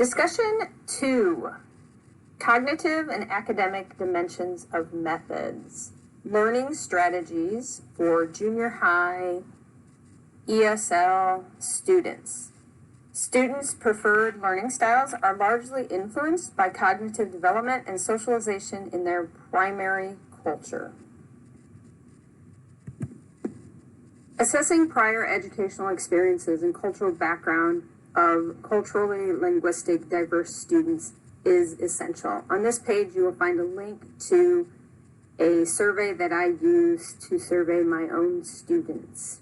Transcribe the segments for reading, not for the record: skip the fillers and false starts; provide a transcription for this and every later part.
Discussion 2, cognitive and academic dimensions of methods. Learning strategies for junior high ESL students. Students' preferred learning styles are largely influenced by cognitive development and socialization in their primary culture. Assessing prior educational experiences and cultural background of culturally linguistic diverse students is essential. On this page, you will find a link to a survey that I use to survey my own students.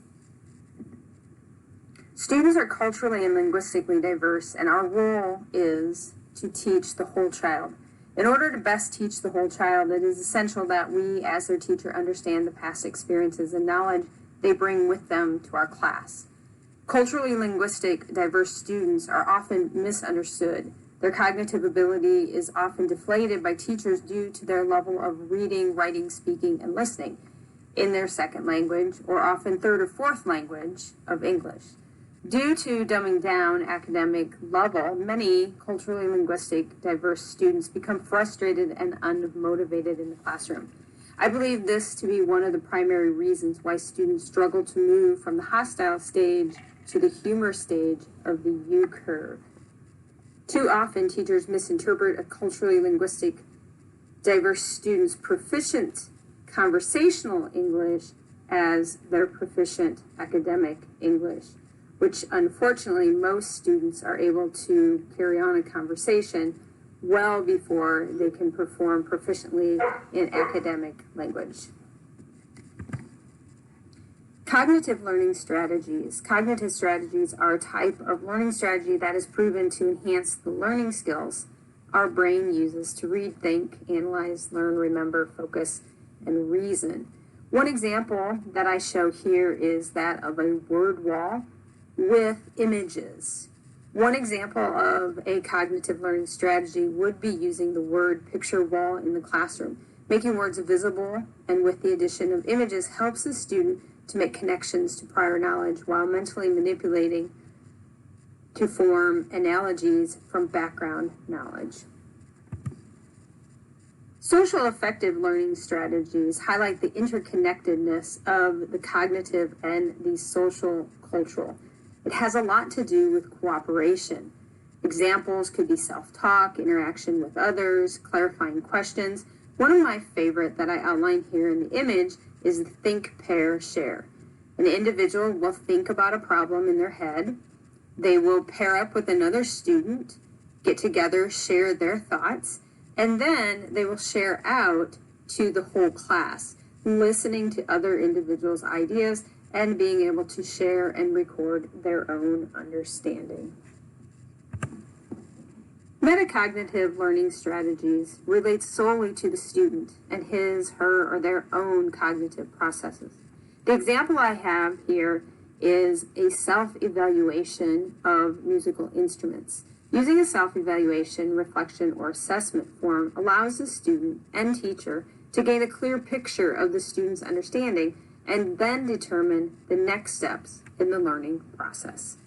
Students are culturally and linguistically diverse, and our role is to teach the whole child. In order to best teach the whole child, it is essential that we, as their teacher, understand the past experiences and knowledge they bring with them to our class. Culturally linguistic diverse students are often misunderstood. Their cognitive ability is often deflated by teachers due to their level of reading, writing, speaking, and listening in their second language, or often third or fourth language of English. Due to dumbing down academic level, many culturally linguistic diverse students become frustrated and unmotivated in the classroom. I believe this to be one of the primary reasons why students struggle to move from the hostile stage to the humor stage of the U curve. Too often, teachers misinterpret a culturally linguistic diverse student's proficient conversational English as their proficient academic English, which unfortunately most students are able to carry on a conversation well before they can perform proficiently in academic language. Cognitive learning strategies. Cognitive strategies are a type of learning strategy that is proven to enhance the learning skills our brain uses to read, think, analyze, learn, remember, focus, and reason. One example that I show here is that of a word wall with images. One example of a cognitive learning strategy would be using the word picture wall in the classroom. Making words visible and with the addition of images helps the student to make connections to prior knowledge while mentally manipulating to form analogies from background knowledge. Social affective learning strategies highlight the interconnectedness of the cognitive and the social cultural. It has a lot to do with cooperation. Examples could be self-talk, interaction with others, clarifying questions. One of my favorite that I outline here in the image is the think, pair, share. An individual will think about a problem in their head. They will pair up with another student, get together, share their thoughts, and then they will share out to the whole class, listening to other individuals' ideas and being able to share and record their own understanding. Metacognitive learning strategies relate solely to the student and his, her, or their own cognitive processes. The example I have here is a self-evaluation of musical instruments. Using a self-evaluation, reflection, or assessment form allows the student and teacher to gain a clear picture of the student's understanding and then determine the next steps in the learning process.